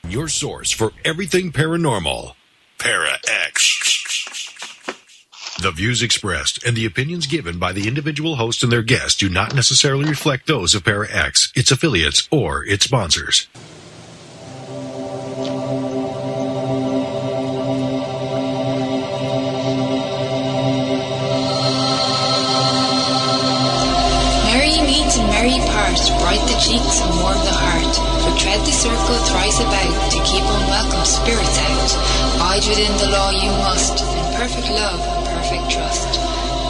Your source for everything paranormal. Para-X. The views expressed and the opinions given by the individual host and their guests do not necessarily reflect those of Para-X, its affiliates, or its sponsors. Merry meet and merry part, bright the cheeks and warm the heart. But tread the circle thrice about to keep unwelcome spirits out. Bide within the law you must, in perfect love and perfect trust.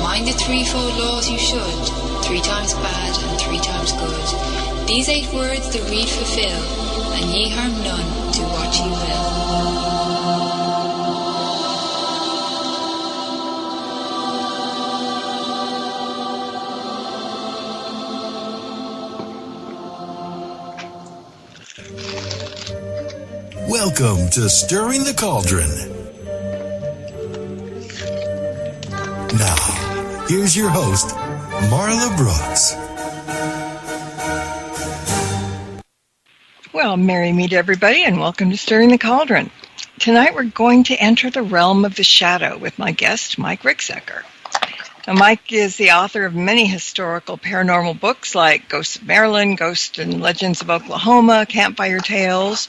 Mind the threefold laws you should, 3 times bad and 3 times good. These 8 words the read fulfill, and ye harm none, do what ye will. Welcome to Stirring the Cauldron. Now, here's your host, Marla Brooks. Well, merry meet everybody, and welcome to Stirring the Cauldron. Tonight we're going to enter the realm of the shadow with my guest, Mike Ricksecker. Now, Mike is the author of many historical paranormal books like Ghosts of Maryland, Ghosts and Legends of Oklahoma, Campfire Tales,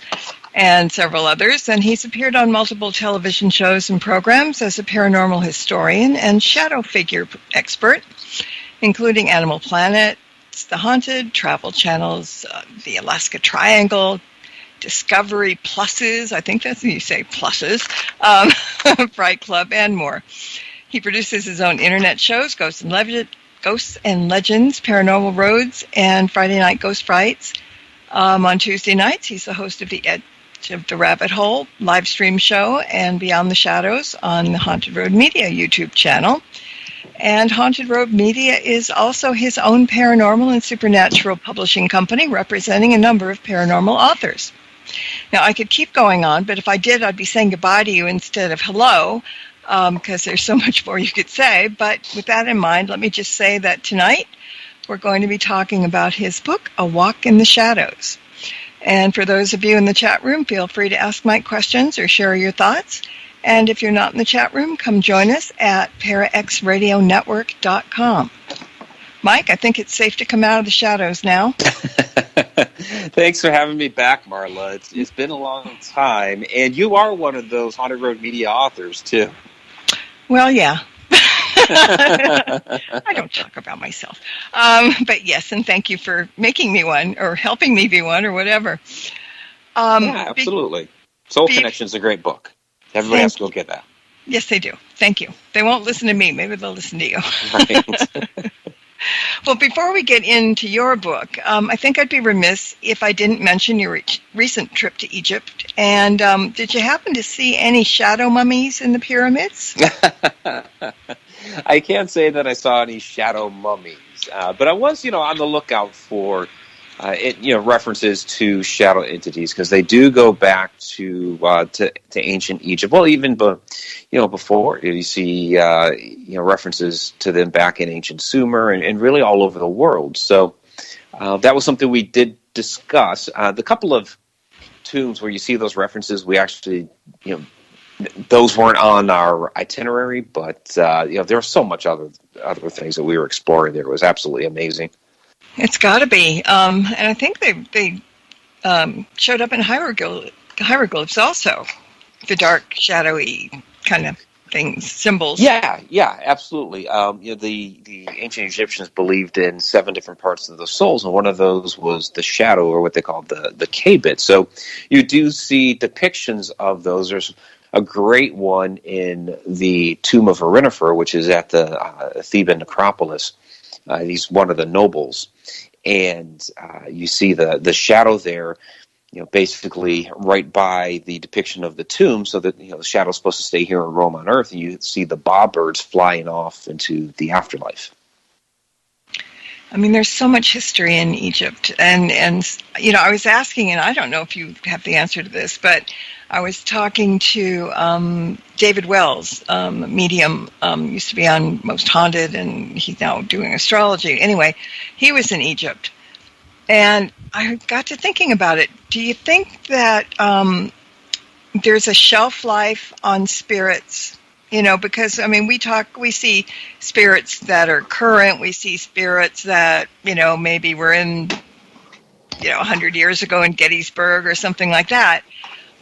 and several others, and he's appeared on multiple television shows and programs as a paranormal historian and shadow figure expert, including Animal Planet, The Haunted, Travel Channel's The Alaska Triangle, Discovery Pluses, I think that's how you say pluses, Fright Club, and more. He produces his own internet shows, Ghosts and Legends, Paranormal Roads, and Friday Night Ghost Frights. On Tuesday nights, he's the host of the Edge of the Rabbit Hole live stream show and Beyond the Shadows on the Haunted Road Media YouTube channel. And Haunted Road Media is also his own paranormal and supernatural publishing company, representing a number of paranormal authors. Now, I could keep going on, but if I did, I'd be saying goodbye to you instead of hello, because there's so much more you could say. But with that in mind, let me just say that tonight we're going to be talking about his book, A Walk in the Shadows. And for those of you in the chat room, feel free to ask Mike questions or share your thoughts. And if you're not in the chat room, come join us at paraxradionetwork.com. Mike, I think it's safe to come out of the shadows now. Thanks for having me back, Marla. It's been a long time, and you are one of those Haunted Road Media authors, too. Well, yeah. I don't talk about myself. But yes, and thank you for making me one, or helping me be one, or whatever. Yeah, absolutely. Soul Connection's a great book. Everybody has to go get that. Yes, they do. Thank you. They won't listen to me. Maybe they'll listen to you. Right. Well, before we get into your book, I think I'd be remiss if I didn't mention your recent trip to Egypt. And did you happen to see any shadow mummies in the pyramids? I can't say that I saw any shadow mummies, but I was, on the lookout for, references to shadow entities, because they do go back to ancient Egypt. Well, even before you see references to them back in ancient Sumer and really all over the world. So that was something we did discuss. The couple of tombs where you see those references, we actually those weren't on our itinerary, but there was so much other things that we were exploring there. It was absolutely amazing. It's got to be, and I think they showed up in hieroglyphs also, the dark, shadowy kind of things, symbols. Yeah, absolutely. The ancient Egyptians believed in 7 different parts of the souls, and one of those was the shadow, or what they called the K-bit. So you do see depictions of those. There's a great one in the tomb of Arinifer, which is at the Theban necropolis. He's one of the nobles, and you see the shadow there, basically right by the depiction of the tomb, so that the shadow's supposed to stay here in Rome on Earth, and you see the bobbirds flying off into the afterlife. I mean, there's so much history in Egypt, and I was asking, and I don't know if you have the answer to this, but I was talking to David Wells, medium, used to be on Most Haunted, and he's now doing astrology. Anyway, he was in Egypt, And I got to thinking about it. Do you think that there's a shelf life on spirits? Because, we see spirits that are current. We see spirits that, maybe were in, 100 years ago in Gettysburg or something like that.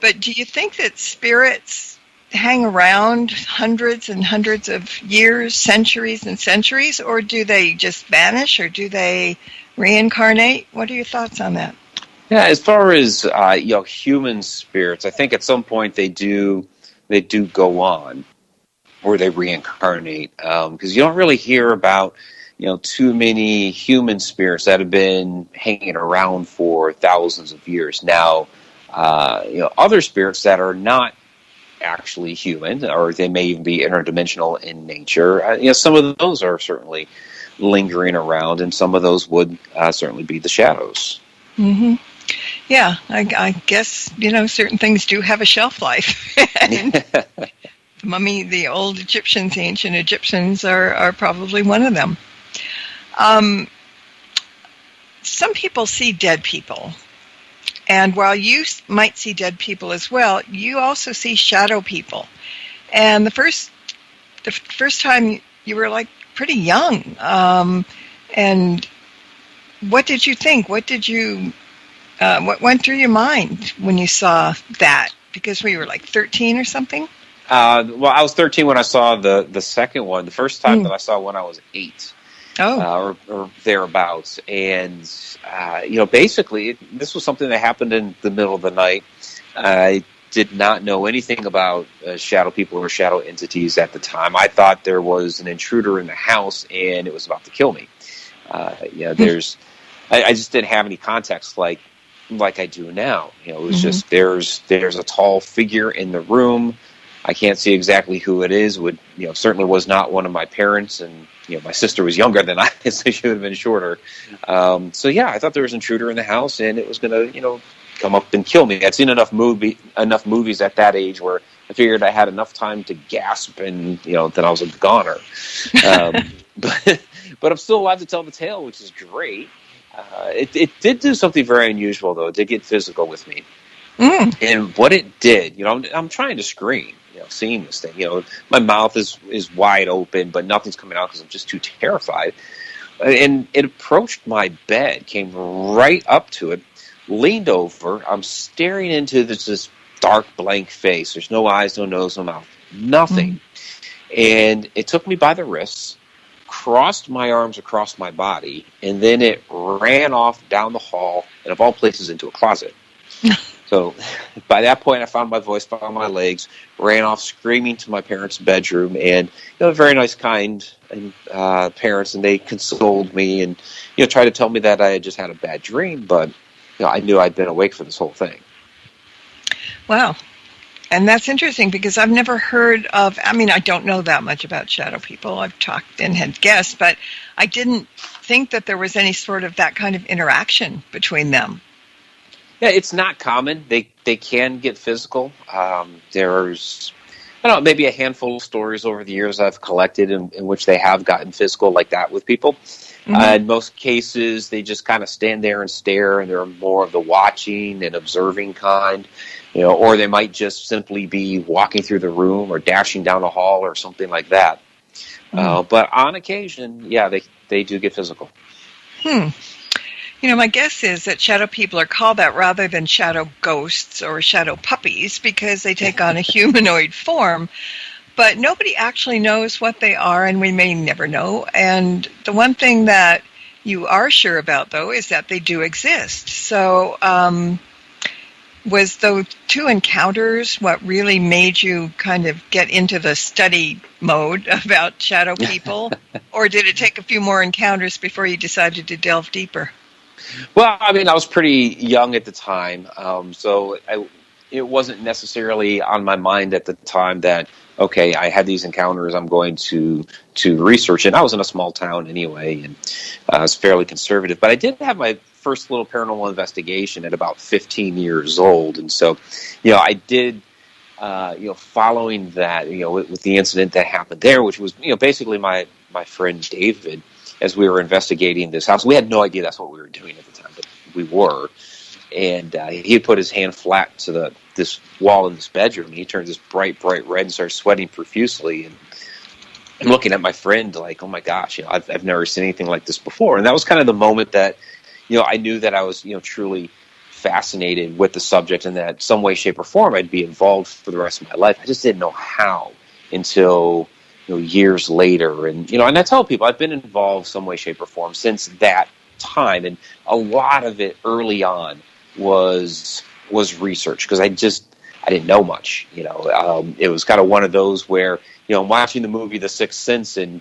But do you think that spirits hang around hundreds and hundreds of years, centuries and centuries, or do they just vanish, or do they reincarnate? What are your thoughts on that? Yeah, as far as human spirits, I think at some point they do go on, or they reincarnate, because you don't really hear about too many human spirits that have been hanging around for thousands of years. Now, other spirits that are not actually human, or they may even be interdimensional in nature. Some of those are certainly lingering around, and some of those would certainly be the shadows. Mm-hmm. Yeah, I guess, certain things do have a shelf life. The mummy, the old Egyptians, the ancient Egyptians are probably one of them. Some people see dead people. And while you might see dead people as well, you also see shadow people. And the first time you were pretty young. And what did you think? What went through your mind when you saw that? Because we were 13 or something? Well, I was 13 when I saw the second one. The first time that I saw one, I was 8. Oh. Or thereabouts. And, basically, this was something that happened in the middle of the night. I did not know anything about shadow people or shadow entities at the time. I thought there was an intruder in the house, and it was about to kill me. I just didn't have any context like I do now. It was just there's a tall figure in the room. I can't see exactly who it is. Certainly was not one of my parents, and my sister was younger than I, so she would have been shorter. I thought there was an intruder in the house, and it was going to come up and kill me. I'd seen enough movies at that age where I figured I had enough time to gasp, and then I was a goner. But I'm still alive to tell the tale, which is great. It did do something very unusual, though. It did get physical with me. And what it did, I'm trying to scream, seeing this thing. My mouth is wide open, but nothing's coming out because I'm just too terrified. And it approached my bed, came right up to it, leaned over. I'm staring into this dark, blank face. There's no eyes, no nose, no mouth, nothing. And it took me by the wrists, crossed my arms across my body, and then it ran off down the hall, and of all places, into a closet. So by that point, I found my voice, found my legs, ran off screaming to my parents' bedroom, and very nice, kind parents, and they consoled me and tried to tell me that I had just had a bad dream, but I knew I'd been awake for this whole thing. Wow. And that's interesting because I've never heard of, I don't know that much about shadow people. I've talked and had guests, but I didn't think that there was any sort of that kind of interaction between them. Yeah, it's not common. They can get physical. There's, maybe a handful of stories over the years I've collected in which they have gotten physical like that with people. In most cases, they just kind of stand there and stare, and they're more of the watching and observing kind. Or they might just simply be walking through the room or dashing down a hall or something like that. But on occasion, yeah, they do get physical. My guess is that shadow people are called that rather than shadow ghosts or shadow puppies because they take on a humanoid form. But nobody actually knows what they are, and we may never know. And the one thing that you are sure about, though, is that they do exist. So was those 2 encounters what really made you kind of get into the study mode about shadow people? Or did it take a few more encounters before you decided to delve deeper? Well, I was pretty young at the time, so it wasn't necessarily on my mind at the time that, okay, I had these encounters, I'm going to research it. I was in a small town anyway, and I was fairly conservative. But I did have my first little paranormal investigation at about 15 years old, and so, I did, following that, with the incident that happened there, which was, basically my friend David, as we were investigating this house. We had no idea that's what we were doing at the time, but we were. And he had put his hand flat to this wall in this bedroom, and he turned this bright red and started sweating profusely. And I'm looking at my friend like, oh my gosh, I've never seen anything like this before. And that was kind of the moment that, I knew that I was, truly fascinated with the subject, and that some way, shape, or form I'd be involved for the rest of my life. I just didn't know how until years later. And and I tell people I've been involved some way, shape, or form since that time, and a lot of it early on was research, because I didn't know much. It was kind of one of those where I'm watching the movie The Sixth Sense, and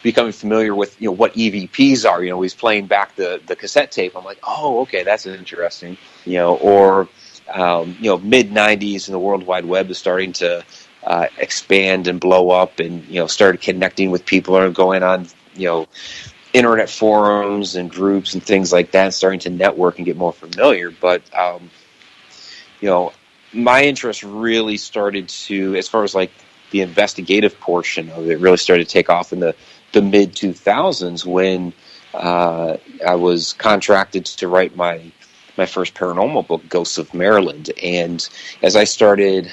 becoming familiar with what EVPs are. He's playing back the cassette tape. I'm like, oh, okay, that's interesting. Or mid '90s, and the World Wide Web is starting to expand and blow up, and started connecting with people who are going on internet forums and groups and things like that, starting to network and get more familiar. But my interest really started to, as far as like the investigative portion of it, really started to take off in the mid 2000s, when I was contracted to write my first paranormal book, Ghosts of Maryland. And as I started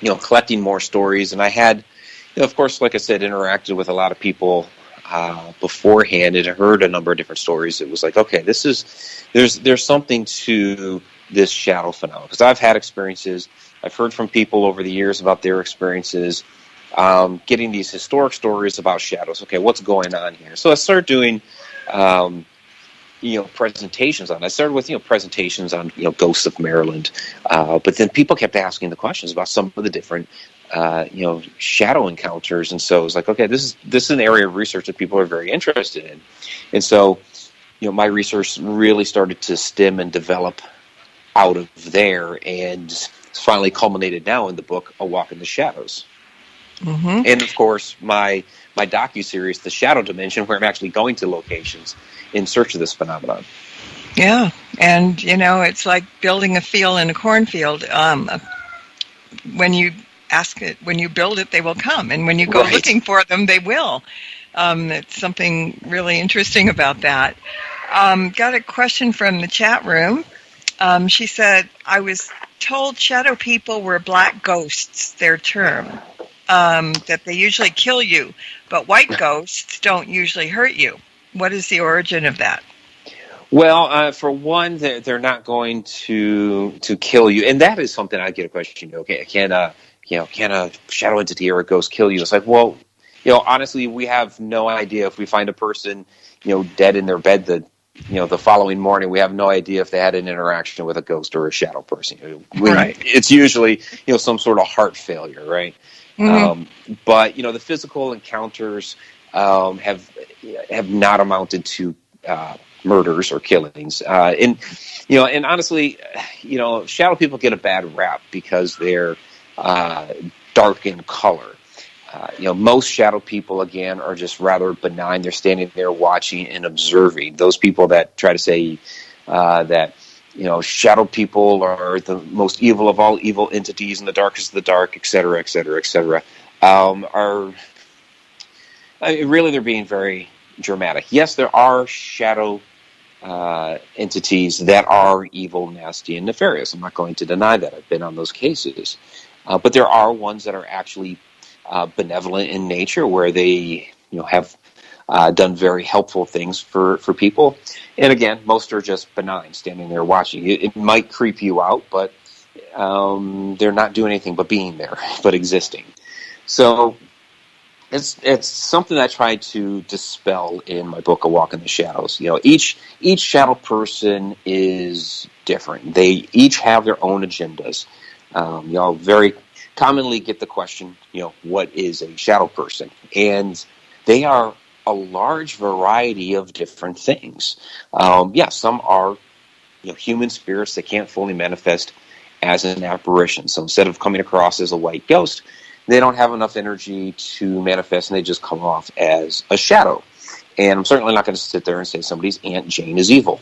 collecting more stories, and I had of course, like I said, interacted with a lot of people beforehand, and heard a number of different stories. It was like, okay, there's something to this shadow phenomenon, because I've had experiences. I've heard from people over the years about their experiences, getting these historic stories about shadows. Okay, what's going on here? So I started doing, presentations on. I started with presentations on Ghosts of Maryland, but then people kept asking the questions about some of the different shadow encounters, and so it was like, okay, this is an area of research that people are very interested in, and so my research really started to stem and develop out of there, and it's finally culminated now in the book A Walk in the Shadows. Mm-hmm. And of course my docuseries, The Shadow Dimension, where I'm actually going to locations in search of this phenomenon. Yeah, and it's like building a field in a cornfield. When you ask it, when you build it, they will come, and when you go looking for them, they will. It's something really interesting about that. Got a question from the chat room. She said, I was told shadow people were black ghosts, their term, that they usually kill you, but white ghosts don't usually hurt you. What is the origin of that? Well, for one, they're not going to kill you, and that is something I get a question. Okay, can a shadow entity or a ghost kill you? It's like, well, honestly, we have no idea. If we find a person, dead in their bed, the following morning, we have no idea if they had an interaction with a ghost or a shadow person. Right. It's usually some sort of heart failure, right? Mm-hmm. But the physical encounters have not amounted to murders or killings, and honestly, shadow people get a bad rap because they're dark in color. Most shadow people, again, are just rather benign. They're standing there watching and observing. Those people that try to say that shadow people are the most evil of all evil entities and the darkest of the dark, et cetera, et cetera, et cetera, really, they're being very dramatic. Yes, there are shadow entities that are evil, nasty, and nefarious. I'm not going to deny that. I've been on those cases. But there are ones that are actually benevolent in nature, where they have done very helpful things for people. And again, most are just benign, standing there watching. It might creep you out, but they're not doing anything but being there, but existing. So it's something I try to dispel in my book, A Walk in the Shadows. Each shadow person is different. They each have their own agendas. Very commonly get the question, what is a shadow person? And they are a large variety of different things. Some are, human spirits that can't fully manifest as an apparition. So instead of coming across as a white ghost, they don't have enough energy to manifest, and they just come off as a shadow. And I'm certainly not going to sit there and say somebody's Aunt Jane is evil.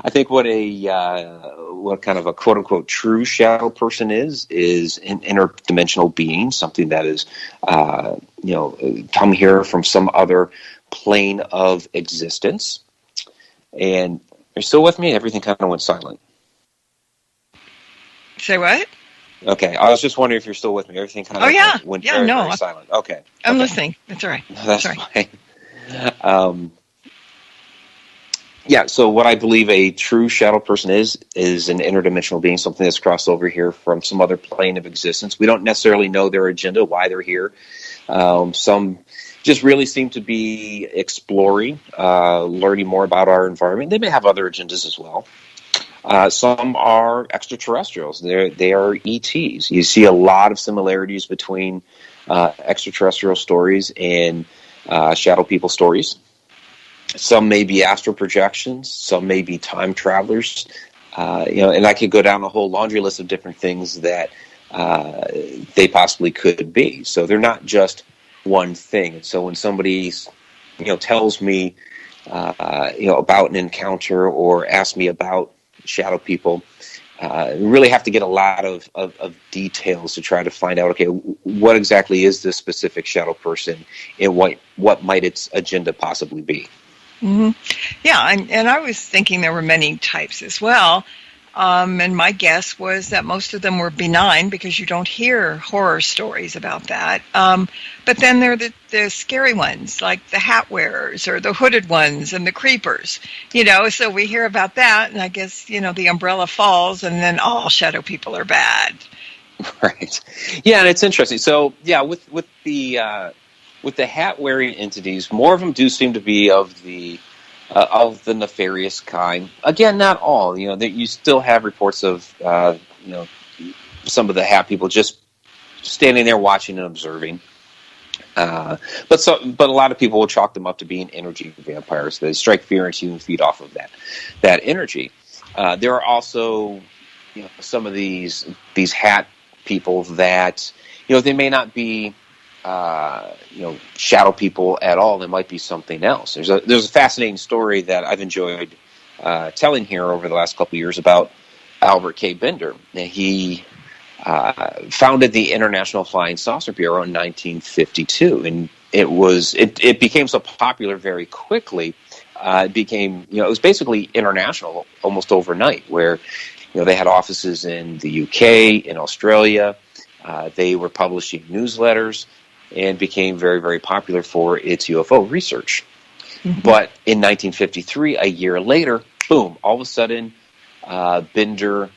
I think what kind of a quote unquote true shadow person is an interdimensional being, something that is come here from some other plane of existence. And you're still with me? Everything kind of went silent. Say what? Okay, I was just wondering if you're still with me. Everything kind of went very, very silent. Okay. I'm listening. That's all right. That's fine. So what I believe a true shadow person is an interdimensional being, something that's crossed over here from some other plane of existence. We don't necessarily know their agenda, why they're here. Some just really seem to be exploring, learning more about our environment. They may have other agendas as well. Some are extraterrestrials. They are ETs. You see a lot of similarities between extraterrestrial stories and shadow people stories. Some may be astral projections. Some may be time travelers. And I could go down a whole laundry list of different things that they possibly could be. So they're not just one thing. And so when somebody, tells me, about an encounter or asks me about shadow people, we really have to get a lot of details to try to find out, okay, what exactly is this specific shadow person and what might its agenda possibly be? Mm-hmm. Yeah, and I was thinking there were many types as well. And my guess was that most of them were benign because you don't hear horror stories about that. But then there are the scary ones, like the hat wearers or the hooded ones and the creepers, so we hear about that. And I guess, the umbrella falls and then all shadow people are bad. Right. Yeah, and it's interesting. So, yeah, with the hat wearing entities, more of them do seem to be of the nefarious kind. Again, not all. That you still have reports of some of the hat people just standing there watching and observing. But a lot of people will chalk them up to being energy vampires. They strike fear into you and feed off of that energy. There are also some of these hat people that they may not be shadow people at all. There might be something else. There's a fascinating story that I've enjoyed telling here over the last couple of years about Albert K. Bender. He founded the International Flying Saucer Bureau in 1952, and it became so popular very quickly. It became it was basically international almost overnight, where they had offices in the UK, in Australia. They were publishing newsletters and became very, very popular for its UFO research. Mm-hmm. But in 1953, a year later, boom, all of a sudden, Bender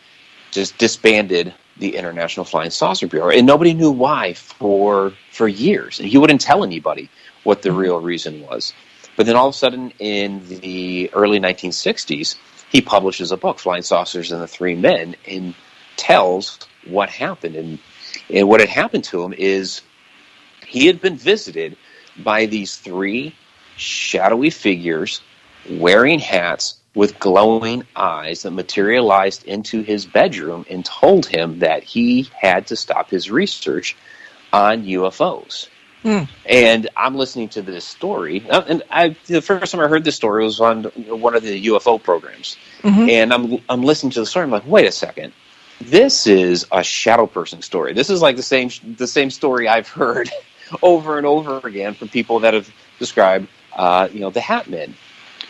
just disbanded the International Flying Saucer Bureau, and nobody knew why for years. And he wouldn't tell anybody what the real reason was. But then all of a sudden, in the early 1960s, he publishes a book, Flying Saucers and the Three Men, and tells what happened. And what had happened to him is he had been visited by these three shadowy figures wearing hats with glowing eyes that materialized into his bedroom and told him that he had to stop his research on UFOs. Mm. And I'm listening to this story, and the first time I heard this story was on one of the UFO programs. Mm-hmm. And I'm listening to the story. I'm like, wait a second. This is a shadow person story. This is like the same story I've heard over and over again from people that have described, the Hat Men.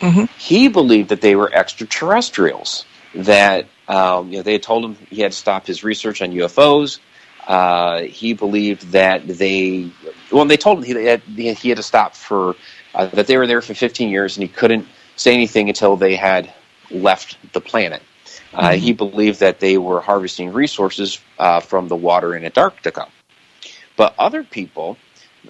Mm-hmm. He believed that they were extraterrestrials. That they had told him he had to stop his research on UFOs. He believed that they told him he had to stop for that they were there for 15 years and he couldn't say anything until they had left the planet. Mm-hmm. He believed that they were harvesting resources from the water in Antarctica. But other people,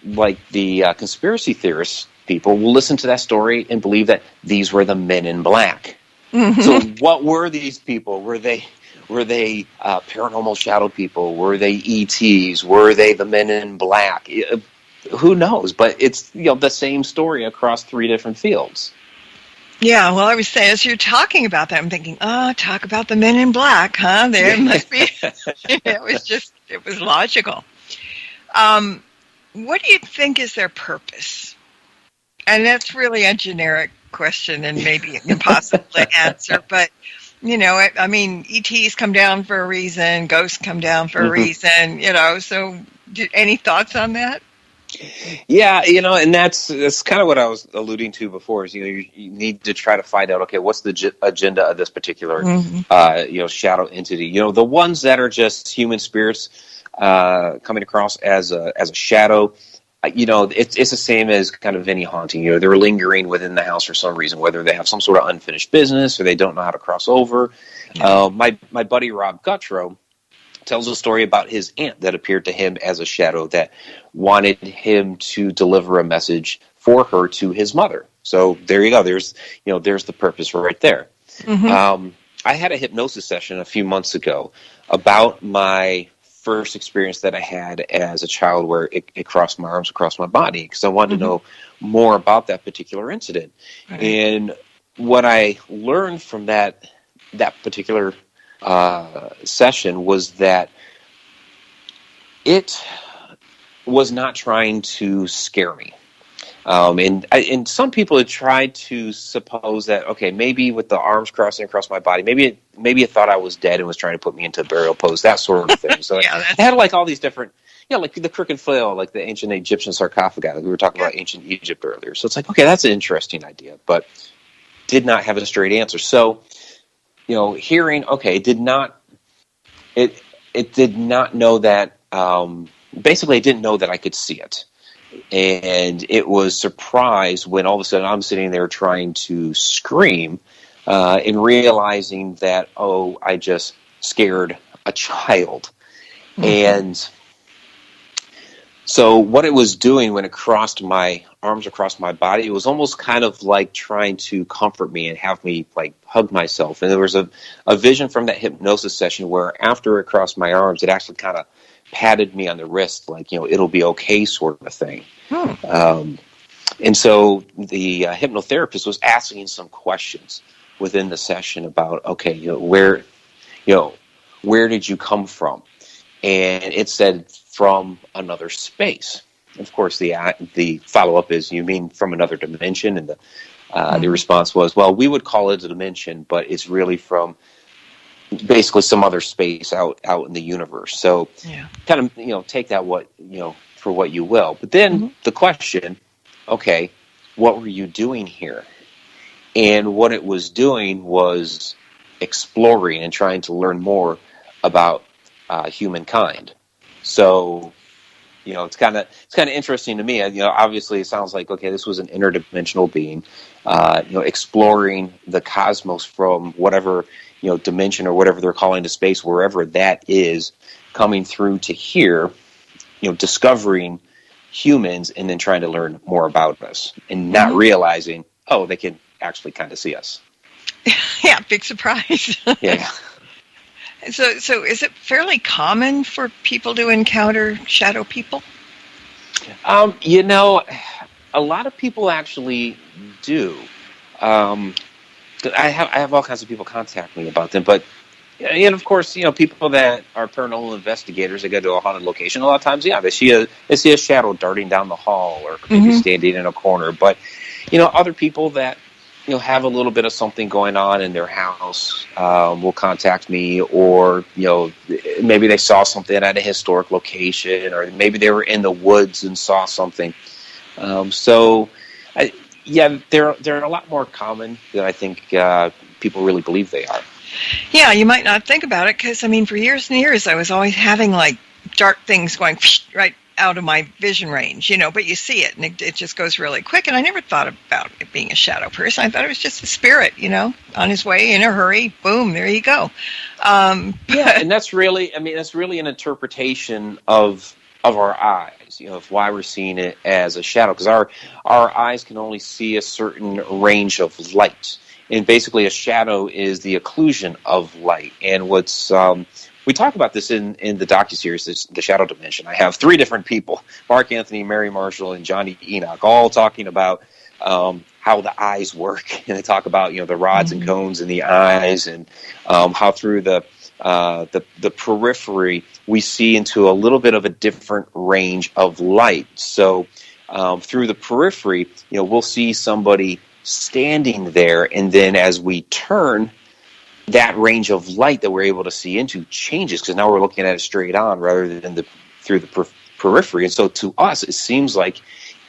like the conspiracy theorists people, will listen to that story and believe that these were the Men in Black. Mm-hmm. So what were these people? Were they paranormal shadow people? Were they ETs? Were they the Men in Black? Who knows? But it's the same story across three different fields. Yeah, well, I was saying, as you're talking about that, I'm thinking, talk about the Men in Black, huh? There must be. It was logical. What do you think is their purpose? And that's really a generic question and maybe impossible to answer, but, ETs come down for a reason, ghosts come down for a reason, so any thoughts on that? Yeah, and that's kind of what I was alluding to before. Is you need to try to find out, okay, what's the agenda of this particular shadow entity. The ones that are just human spirits coming across as a shadow. It's the same as kind of any haunting. They're lingering within the house for some reason, whether they have some sort of unfinished business or they don't know how to cross over. Yeah. My buddy Rob Guttrow tells a story about his aunt that appeared to him as a shadow that wanted him to deliver a message for her to his mother. So there you go. There's the purpose right there. Mm-hmm. I had a hypnosis session a few months ago about my first experience that I had as a child where it crossed my arms across my body because I wanted to know more about that particular incident. Right. And what I learned from that particular session was that it was not trying to scare me. And some people had tried to suppose that, okay, maybe with the arms crossing across my body, maybe it thought I was dead and was trying to put me into a burial pose, that sort of thing. So yeah, it had like all these different, like the crook and flail, like the ancient Egyptian sarcophagi. Like we were talking about ancient Egypt earlier. So it's like, okay, that's an interesting idea, but did not have a straight answer. So, hearing, okay, it did not know that, basically it didn't know that I could see it. And it was surprised when all of a sudden I'm sitting there trying to scream and realizing that, I just scared a child. Mm-hmm. And so what it was doing when it crossed my arms across my body, it was almost kind of like trying to comfort me and have me like hug myself. And there was a vision from that hypnosis session where after it crossed my arms, it actually kind of patted me on the wrist, like, it'll be okay sort of a thing. And so the hypnotherapist was asking some questions within the session about, okay, where did you come from? And it said from another space. Of course, the follow-up is, you mean from another dimension? And the response was, well, we would call it a dimension, but it's really from basically some other space out in the universe. So kind of, take that for what you will. But then the question, okay, what were you doing here? And what it was doing was exploring and trying to learn more about humankind. So, it's kind of interesting to me. Obviously it sounds like, okay, this was an interdimensional being, exploring the cosmos from whatever, dimension or whatever they're calling the space, wherever that is, coming through to here, discovering humans and then trying to learn more about us and not realizing, they can actually kind of see us. Yeah, big surprise. Yeah. So is it fairly common for people to encounter shadow people? A lot of people actually do. I have all kinds of people contact me about them, but and of course, people that are paranormal investigators, they go to a haunted location. A lot of times, they see a shadow darting down the hall or maybe standing in a corner. But other people that have a little bit of something going on in their house will contact me, or maybe they saw something at a historic location, or maybe they were in the woods and saw something. They're a lot more common than I think people really believe they are. Yeah, you might not think about it because, for years and years, I was always having like dark things going right out of my vision range, but you see it and it just goes really quick. And I never thought about it being a shadow person. I thought it was just a spirit, on his way in a hurry. Boom, there you go. And that's really an interpretation of our eyes, of why we're seeing it as a shadow, because our eyes can only see a certain range of light. And basically a shadow is the occlusion of light. And what's we talk about this in the docuseries, The Shadow Dimension. I have 3 different people, Mark Anthony, Mary Marshall, and Johnny Enoch, all talking about how the eyes work. And they talk about, the rods and cones in the eyes, and how through the periphery we see into a little bit of a different range of light. So through the periphery, we'll see somebody standing there, and then as we turn, that range of light that we're able to see into changes, because now we're looking at it straight on rather than through the periphery. And so to us, it seems like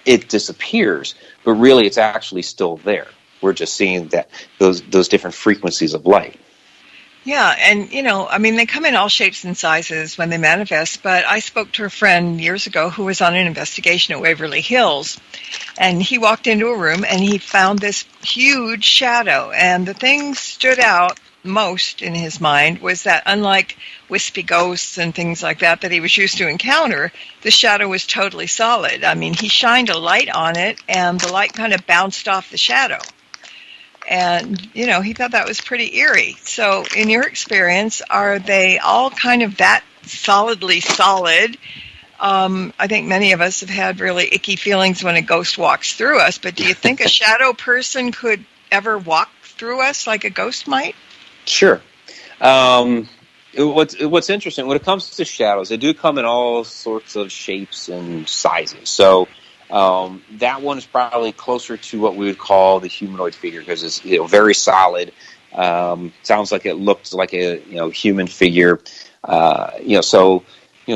it disappears, but really it's actually still there. We're just seeing that those different frequencies of light. Yeah, and they come in all shapes and sizes when they manifest, but I spoke to a friend years ago who was on an investigation at Waverly Hills, and he walked into a room and he found this huge shadow, and the thing stood out most in his mind was that unlike wispy ghosts and things like that he was used to encounter, the shadow was totally solid. I mean, he shined a light on it, and the light kind of bounced off the shadow. And, he thought that was pretty eerie. So in your experience, are they all kind of that solidly solid? I think many of us have had really icky feelings when a ghost walks through us, but do you think a shadow person could ever walk through us like a ghost might? Sure. What's interesting, when it comes to shadows, they do come in all sorts of shapes and sizes. So that one is probably closer to what we would call the humanoid figure, because it's very solid. Sounds like it looked like a human figure. So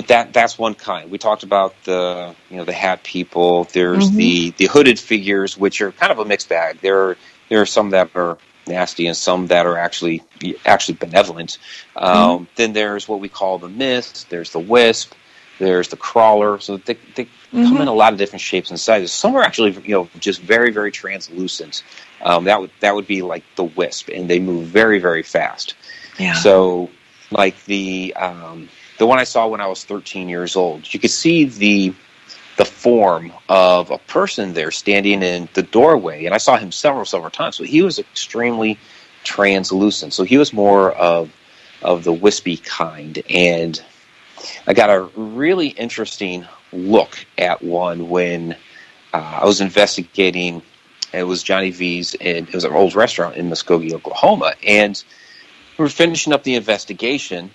that's one kind. We talked about the hat people. There's the hooded figures, which are kind of a mixed bag. There are some that are nasty and some that are actually benevolent. Then there's what we call the mist. There's the wisp. There's the crawler. So they come in a lot of different shapes and sizes. Some are actually just very, very translucent. That would be like the wisp, and they move very, very fast. Yeah. So like the one I saw when I was 13 years old, you could see the form of a person there standing in the doorway, and I saw him several times. So he was extremely translucent. So he was more of the wispy kind, and I got a really interesting look at one when I was investigating. It was Johnny V's, and it was an old restaurant in Muskogee, Oklahoma. And we were finishing up the investigation.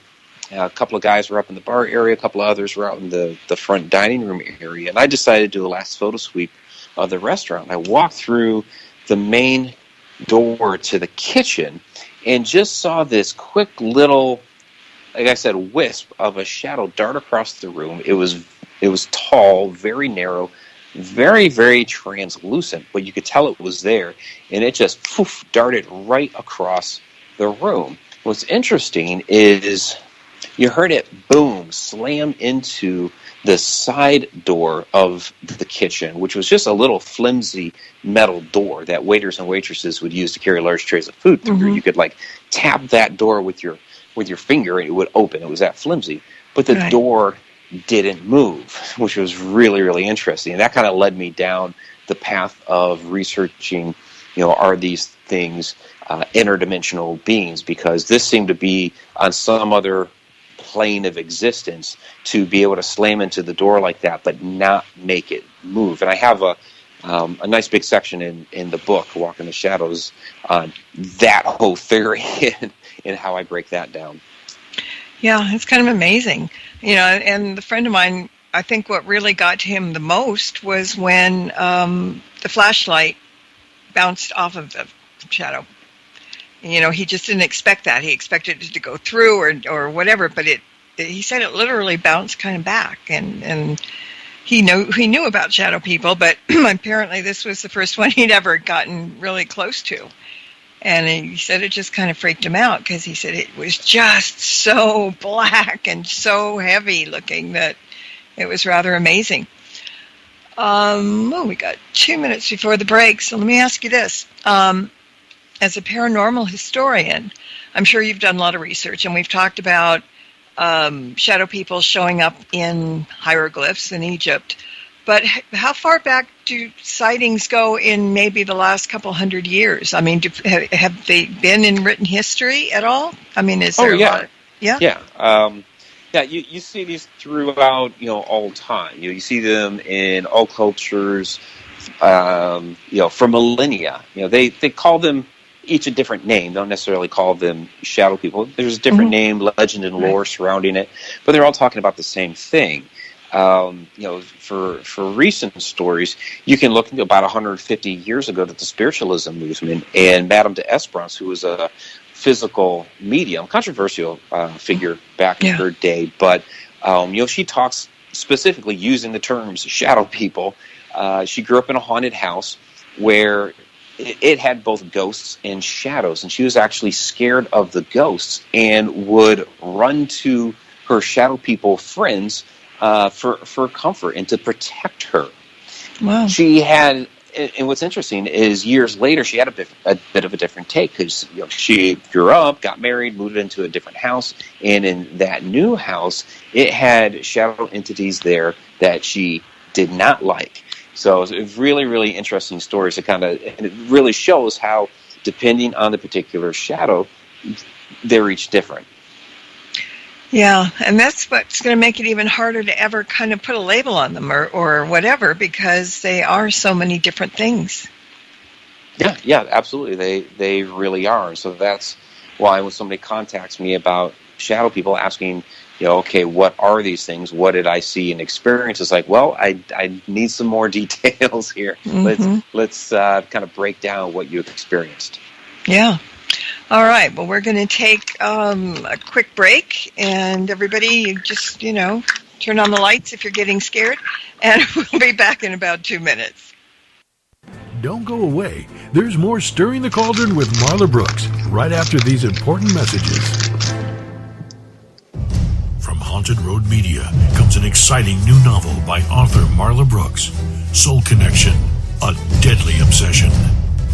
A couple of guys were up in the bar area. A couple of others were out in the front dining room area. And I decided to do a last photo sweep of the restaurant. I walked through the main door to the kitchen and just saw this quick little, like I said, wisp of a shadow dart across the room. It was tall, very narrow, very, very translucent, but you could tell it was there, and it just darted right across the room. What's interesting is you heard it boom, slam into the side door of the kitchen, which was just a little flimsy metal door that waiters and waitresses would use to carry large trays of food through. You could tap that door with your finger and it would open. It was that flimsy. But the door didn't move, which was really, really interesting. And that kind of led me down the path of researching, are these things interdimensional beings? Because this seemed to be on some other plane of existence to be able to slam into the door like that, but not make it move. And I have a nice big section in the book, Walk in the Shadows, on that whole theory and how I break that down. Yeah, it's kind of amazing. And the friend of mine, I think what really got to him the most was when the flashlight bounced off of the shadow. He just didn't expect that. He expected it to go through or whatever, but he said it literally bounced kind of back. And he knew about shadow people, but apparently this was the first one he'd ever gotten really close to. And he said it just kind of freaked him out because he said it was just so black and so heavy looking that it was rather amazing. We got 2 minutes before the break, so let me ask you this. As a paranormal historian, I'm sure you've done a lot of research, and we've talked about shadow people showing up in hieroglyphs in Egypt. But how far back do sightings go in maybe the last couple hundred years? I mean, have they been in written history at all? I mean, is there a lot? Yeah? Yeah. You see these throughout, all time. You see them in all cultures, for millennia. They call them each a different name. They don't necessarily call them shadow people. There's a different name, legend, and lore surrounding it, but they're all talking about the same thing. For recent stories, you can look about 150 years ago to the spiritualism movement and Madame de Esperance, who was a physical medium, controversial figure back in her day, but she talks specifically using the terms shadow people, she grew up in a haunted house where it had both ghosts and shadows, and she was actually scared of the ghosts and would run to her shadow people friends for comfort and to protect her. Wow. She had, and what's interesting is years later she had a bit of a different take, because she grew up, got married, moved into a different house, and in that new house it had shadow entities there that she did not like. So it's really, really interesting stories and it really shows how, depending on the particular shadow, they're each different. Yeah, and that's what's going to make it even harder to ever kind of put a label on them or whatever, because they are so many different things. Yeah, absolutely. They really are. So that's why when somebody contacts me about shadow people, asking, okay, what are these things? What did I see and experience? It's like, well, I need some more details here. Mm-hmm. Let's kind of break down what you experienced. Yeah. All right. Well, we're going to take a quick break, and everybody, you just, turn on the lights if you're getting scared, and we'll be back in about 2 minutes. Don't go away. There's more Stirring the Cauldron with Marla Brooks right after these important messages. From Haunted Road Media comes an exciting new novel by author Marla Brooks, Soul Connection, a deadly obsession.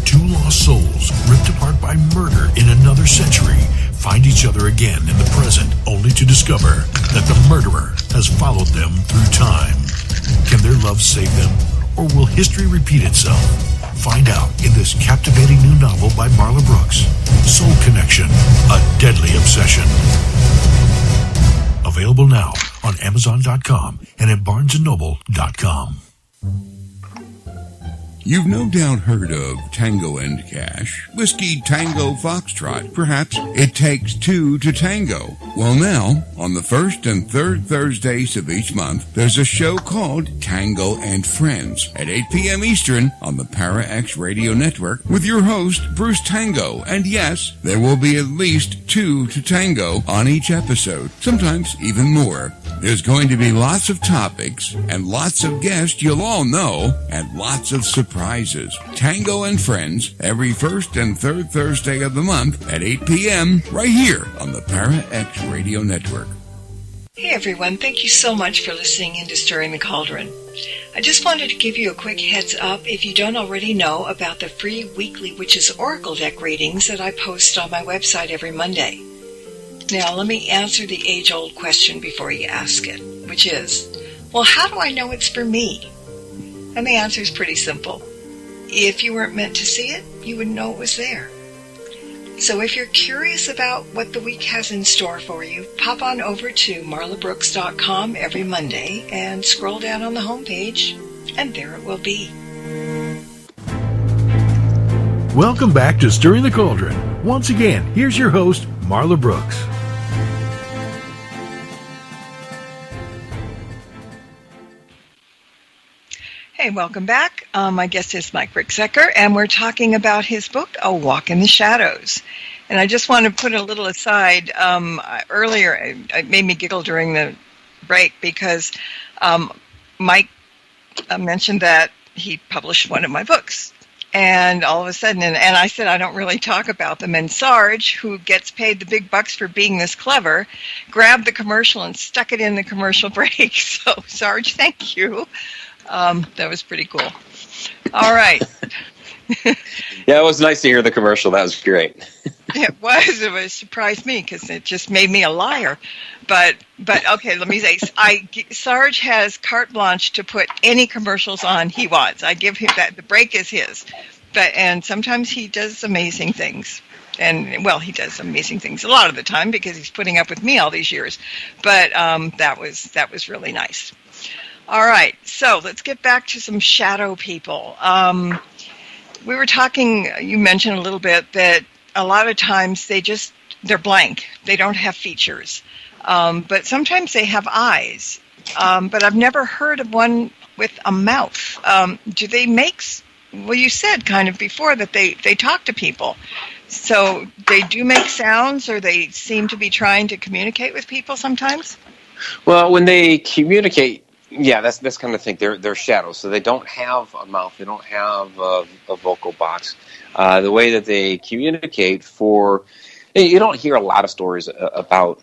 Two lost souls, ripped apart by murder in another century, find each other again in the present, only to discover that the murderer has followed them through time. Can their love save them, or will history repeat itself? Find out in this captivating new novel by Marla Brooks, Soul Connection, a deadly obsession. Available now on Amazon.com and at BarnesandNoble.com. You've no doubt heard of Tango and Cash, Whiskey Tango Foxtrot. Perhaps it takes two to tango. Well, now, on the first and third Thursdays of each month, there's a show called Tango and Friends at 8 p.m. Eastern on the Para X Radio Network with your host, Bruce Tango. And yes, there will be at least two to tango on each episode, sometimes even more. There's going to be lots of topics and lots of guests you'll all know and lots of surprises. Tango and Friends every first and third Thursday of the month at 8 p.m. right here on the Para X Radio Network. Hey everyone, thank you so much for listening in to Stirring the Cauldron. I just wanted to give you a quick heads up if you don't already know about the free weekly Witches Oracle deck readings that I post on my website every Monday. Now, let me answer the age-old question before you ask it, which is, well, how do I know it's for me? And the answer is pretty simple. If you weren't meant to see it, you wouldn't know it was there. So if you're curious about what the week has in store for you, pop on over to marlabrooks.com every Monday and scroll down on the homepage, and there it will be. Welcome back to Stirring the Cauldron. Once again, here's your host, Marla Brooks. Hey, welcome back. My guest is Mike Ricksecker, and we're talking about his book, A Walk in the Shadows. And I just want to put a little aside. Earlier, it made me giggle during the break because Mike mentioned that he published one of my books. And all of a sudden, and I said I don't really talk about them. And Sarge, who gets paid the big bucks for being this clever, grabbed the commercial and stuck it in the commercial break. So, Sarge, thank you. That was pretty cool. All right. Yeah, it was nice to hear the commercial. That was great. It was. It surprised me because it just made me a liar. But okay, let me say, Sarge has carte blanche to put any commercials on he wants. I give him that. The break is his. And sometimes he does amazing things. And, well, he does amazing things a lot of the time because he's putting up with me all these years. But that was really nice. All right, so let's get back to some shadow people. We were talking, you mentioned a little bit that a lot of times they're blank. They don't have features. But sometimes they have eyes. But I've never heard of one with a mouth. Do they make, well, you said kind of before that they talk to people. So they do make sounds, or they seem to be trying to communicate with people sometimes? Well, when they communicate, Yeah, that's kind of thing. They're shadows, so they don't have a mouth. They don't have a vocal box. The way that they communicate you don't hear a lot of stories about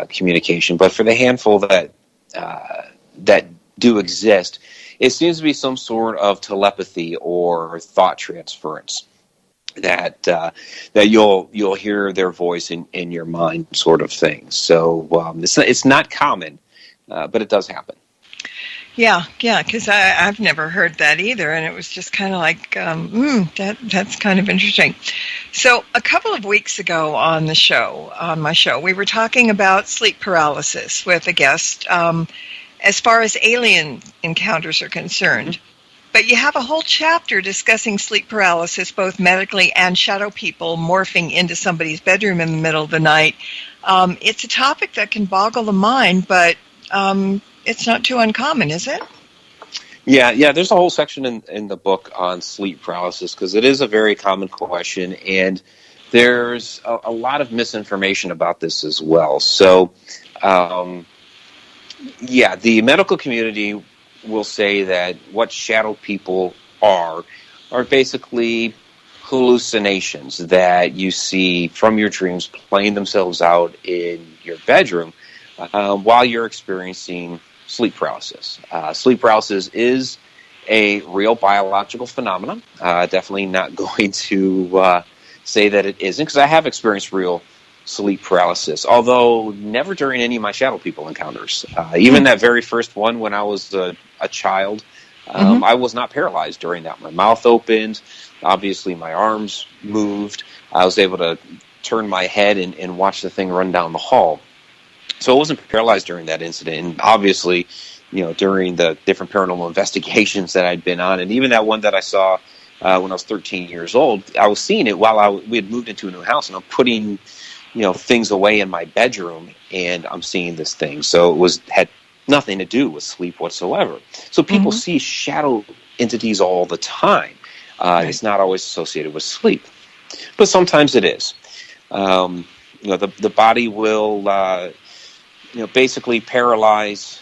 communication, but for the handful that do exist, it seems to be some sort of telepathy or thought transference that you'll hear their voice in your mind, sort of thing. So it's not common, but it does happen. Yeah, because I've never heard that either, and it was just kind of like, that's kind of interesting. So a couple of weeks ago on my show, we were talking about sleep paralysis with a guest as far as alien encounters are concerned. Mm-hmm. But you have a whole chapter discussing sleep paralysis, both medically and shadow people morphing into somebody's bedroom in the middle of the night. It's a topic that can boggle the mind, but it's not too uncommon, is it? Yeah. There's a whole section in the book on sleep paralysis because it is a very common question, and there's a lot of misinformation about this as well. So, the medical community will say that what shadow people are basically hallucinations that you see from your dreams playing themselves out in your bedroom while you're experiencing sleep paralysis. Sleep paralysis is a real biological phenomenon. Definitely not going to say that it isn't, because I have experienced real sleep paralysis, although never during any of my shadow people encounters. Even that very first one when I was a child, I was not paralyzed during that. My mouth opened. Obviously, my arms moved. I was able to turn my head and watch the thing run down the hall. So I wasn't paralyzed during that incident. And obviously, during the different paranormal investigations that I'd been on, and even that one that I saw when I was 13 years old, I was seeing it while we had moved into a new house, and I'm putting things away in my bedroom, and I'm seeing this thing. So it had nothing to do with sleep whatsoever. So people see shadow entities all the time. Right. It's not always associated with sleep, but sometimes it is. The body will basically paralyze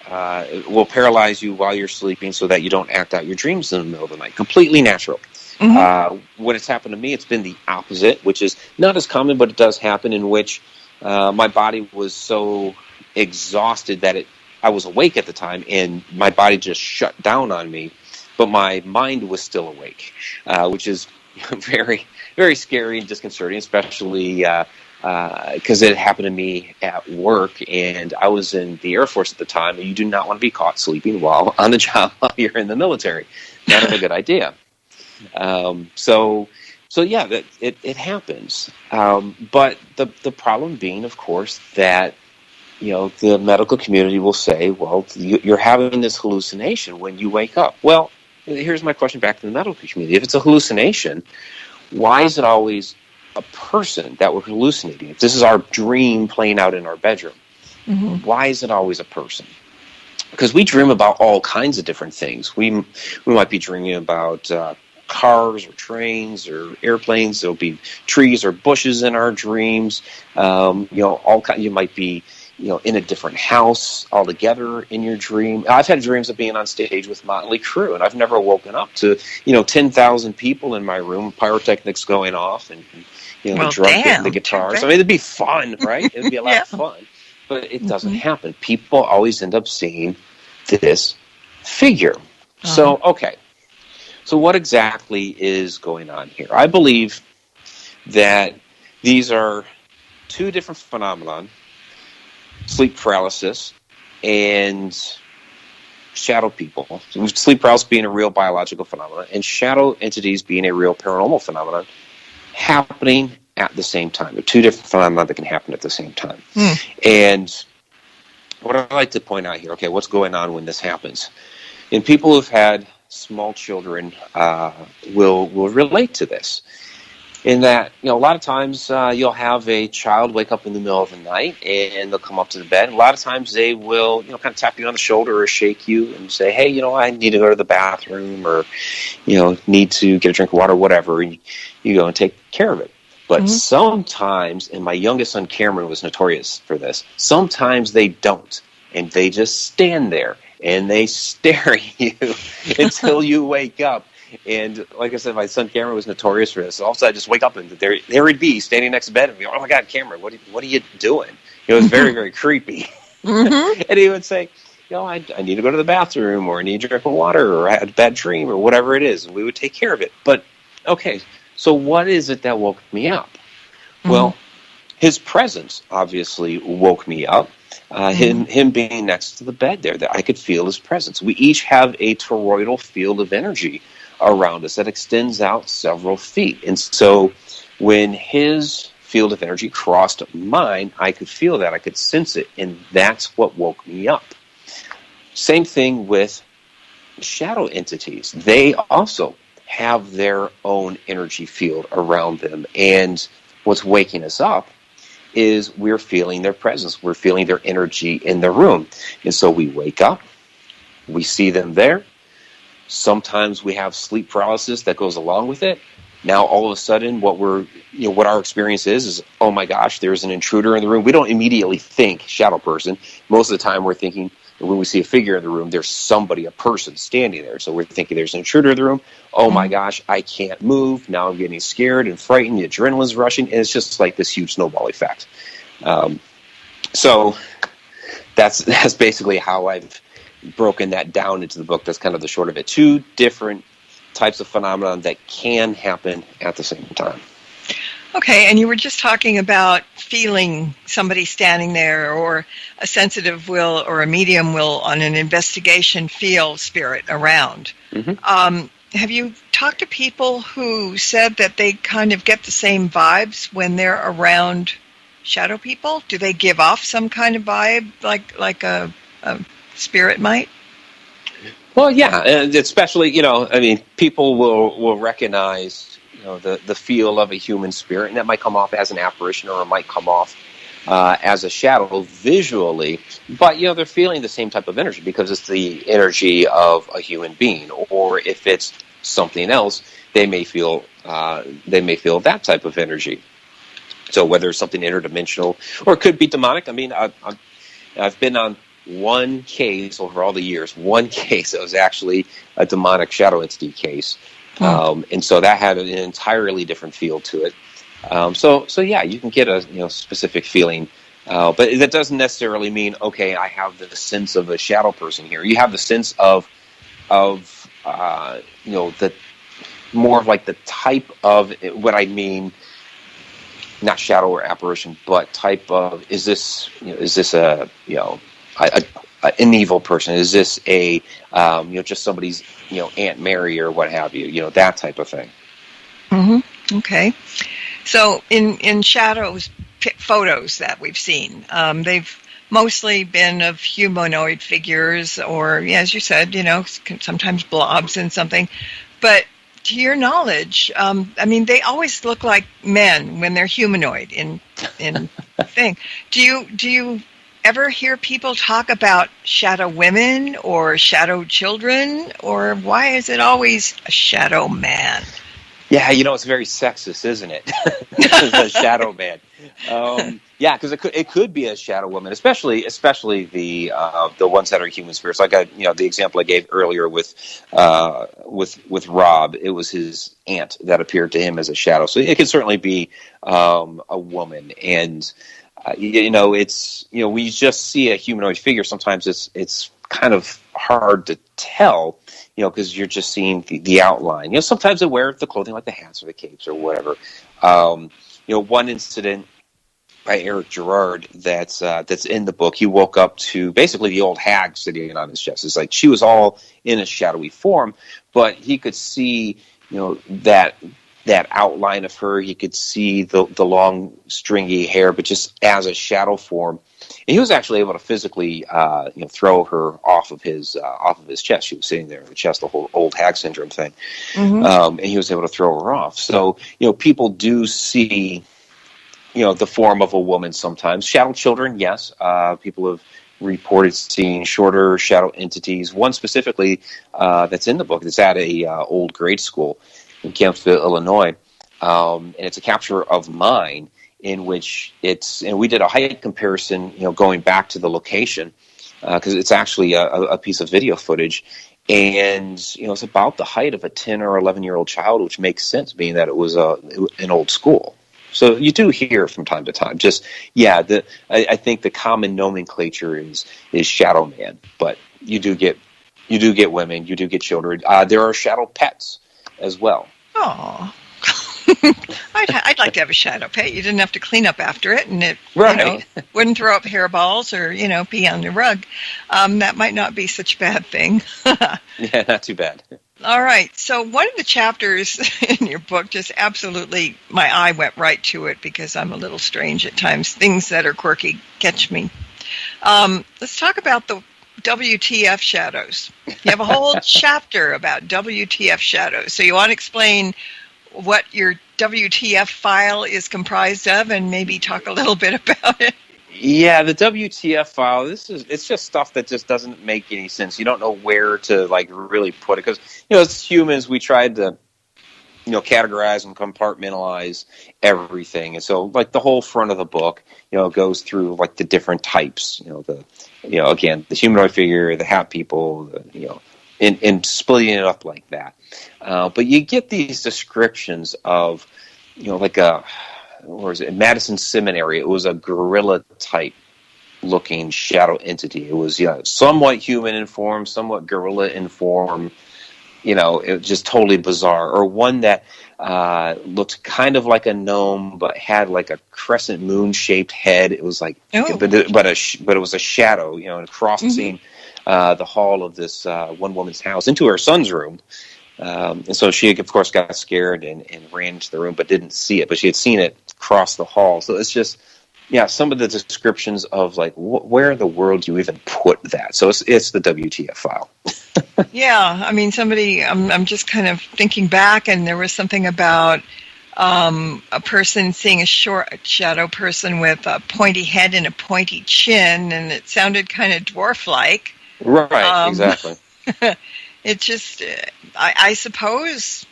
you while you're sleeping so that you don't act out your dreams in the middle of the night. Completely natural. When it's happened to me, it's been the opposite, which is not as common, but it does happen, in which my body was so exhausted that I was awake at the time, and my body just shut down on me, but my mind was still awake, which is very, very scary and disconcerting, especially because it happened to me at work, and I was in the Air Force at the time, and you do not want to be caught sleeping while on the job while you're in the military. Not a good idea. It happens. But the problem being, of course, that the medical community will say, well, you're having this hallucination when you wake up. Well, here's my question back to the medical community. If it's a hallucination, why is it always a person that we're hallucinating? If this is our dream playing out in our bedroom, why is it always a person? Because we dream about all kinds of different things. We might be dreaming about cars or trains or airplanes. There'll be trees or bushes in our dreams. You might be in a different house altogether in your dream. I've had dreams of being on stage with Motley Crue, and I've never woken up to 10,000 people in my room, pyrotechnics going off, and the drums hitting the guitars. I mean, it'd be fun, right? It'd be a lot of fun, but it doesn't happen. People always end up seeing this figure. So, okay. So what exactly is going on here? I believe that these are two different phenomena: sleep paralysis and shadow people. Sleep paralysis being a real biological phenomenon, and shadow entities being a real paranormal phenomenon happening at the same time. They're two different phenomena that can happen at the same time. And what I'd like to point out here, okay, what's going on when this happens? And people who've had small children will relate to this. In that, a lot of times you'll have a child wake up in the middle of the night and they'll come up to the bed. A lot of times they will, kind of tap you on the shoulder or shake you and say, hey, I need to go to the bathroom, or, need to get a drink of water, whatever. And you go and take care of it. But sometimes, and my youngest son Cameron was notorious for this, sometimes they don't. And they just stand there and they stare at you until you wake up. And like I said, my son Cameron was notorious for this. Also, I just wake up and there he'd be standing next to bed and be, "Oh my God, Cameron, what are you doing?" It was very, very creepy. Mm-hmm. And he would say, I need to go to the bathroom, or I need to drink water, or I had a bad dream, or whatever it is, and we would take care of it. But okay, so what is it that woke me up? Mm-hmm. Well, his presence obviously woke me up. Him being next to the bed there, that I could feel his presence. We each have a toroidal field of energy around us that extends out several feet. And so when his field of energy crossed mine, I could feel that, I could sense it, and that's what woke me up. Same thing with shadow entities. They also have their own energy field around them, and what's waking us up is we're feeling their presence, we're feeling their energy in the room. And so we wake up, we see them there. Sometimes we have sleep paralysis that goes along with it. Now, all of a sudden, what our experience is, oh my gosh, there's an intruder in the room. We don't immediately think shadow person. Most of the time, we're thinking, when we see a figure in the room, there's somebody, a person standing there. So we're thinking there's an intruder in the room. Oh my gosh, I can't move. Now I'm getting scared and frightened. The adrenaline's rushing, and it's just like this huge snowball effect. So that's basically how I've broken that down into the book. That's kind of the short of it. 2 different types of phenomenon that can happen at the same time. Okay, and you were just talking about feeling somebody standing there, or a sensitive will or a medium will on an investigation feel spirit around. Mm-hmm. Have you talked to people who said that they kind of get the same vibes when they're around shadow people? Do they give off some kind of vibe like a spirit might? Well, yeah, and especially, people will recognize, the feel of a human spirit, and that might come off as an apparition, or it might come off as a shadow visually, but, they're feeling the same type of energy because it's the energy of a human being. Or if it's something else, they may feel that type of energy. So whether it's something interdimensional, or it could be demonic. I've been on one case over all the years, that was actually a demonic shadow entity case. And so that had an entirely different feel to it. So yeah, you can get a specific feeling, but that doesn't necessarily mean, okay, I have the sense of a shadow person here. You have the sense of the more of like the type of what I mean, not shadow or apparition, but type of, is this an evil person? Is this a just somebody's Aunt Mary or what have you? That type of thing. Mm-hmm. Okay. So in shadows photos that we've seen, they've mostly been of humanoid figures, or as you said, sometimes blobs and something. But to your knowledge, they always look like men when they're humanoid in thing. Do you ever hear people talk about shadow women or shadow children, or why is it always a shadow man? Yeah, it's very sexist, isn't it? The shadow man. Yeah, because it could be a shadow woman, especially the ones that are human spirits. Like the example I gave earlier with Rob, it was his aunt that appeared to him as a shadow. So it could certainly be a woman, and it's we just see a humanoid figure. Sometimes it's kind of hard to tell, because you're just seeing the outline. Sometimes they wear the clothing like the hats or the capes or whatever. One incident by Eric Gerard that's in the book, he woke up to basically the old hag sitting on his chest. It's like she was all in a shadowy form, but he could see, that outline of her. He could see the long stringy hair, but just as a shadow form. And he was actually able to physically, throw her off of his chest. She was sitting there in the chest, the whole old hag syndrome thing. Mm-hmm. And he was able to throw her off. So, people do see, the form of a woman sometimes. Shadow children, yes. People have reported seeing shorter shadow entities. One specifically that's in the book that's at a old grade school in Kempsville, Illinois. And it's a capture of mine, in which and we did a height comparison, going back to the location, because it's actually a piece of video footage. And, it's about the height of a 10 or 11-year-old child, which makes sense, being that it was an old school. So you do hear from time to time. I think the common nomenclature is shadow man, but you do get women, you do get children. There are shadow pets as well. Oh, I'd like to have a shadow pet. You didn't have to clean up after it, and it wouldn't throw up hairballs or pee on the rug. That might not be such a bad thing. Yeah, not too bad. All right. So one of the chapters in your book, just absolutely, my eye went right to it because I'm a little strange at times. Things that are quirky catch me. Let's talk about the WTF shadows. You have a whole chapter about WTF shadows. So you want to explain what your WTF file is comprised of and maybe talk a little bit about it? Yeah, the WTF file, it's just stuff that just doesn't make any sense. You don't know where to really put it because, as humans, we tried to, categorize and compartmentalize everything. And so the whole front of the book, goes through the different types, again, the humanoid figure, the hat people, and splitting it up like that. But you get these descriptions of, Madison Seminary. It was a gorilla-type looking shadow entity. It was, somewhat human in form, somewhat gorilla in form. It was just totally bizarre. Or one that looked kind of like a gnome, but had a crescent moon-shaped head. It was but it was a shadow, and crossing the hall of this one woman's house into her son's room. And so she, of course, got scared and ran into the room, but didn't see it. But she had seen it cross the hall. So it's just, some of the descriptions of where in the world do you even put that? So it's the WTF file. Yeah, I mean, I'm just kind of thinking back, and there was something about a person seeing a short shadow person with a pointy head and a pointy chin, and it sounded kind of dwarf-like. Right, exactly. It's just, I suppose,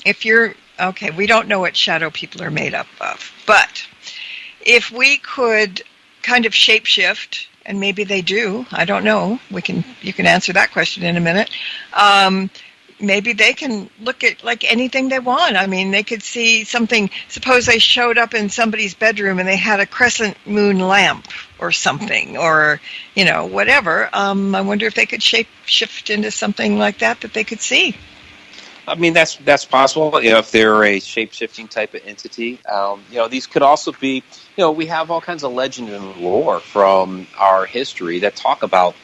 if you're, okay, we don't know what shadow people are made up of, but if we could kind of shapeshift, and maybe they do, I don't know, you can answer that question in a minute, maybe they can look at anything they want. I mean, they could see something, suppose they showed up in somebody's bedroom and they had a crescent moon lamp or something, or, whatever. I wonder if they could shape-shift into something like that they could see. I mean, that's possible, if they're a shape-shifting type of entity. These could also be, we have all kinds of legend and lore from our history that talk about,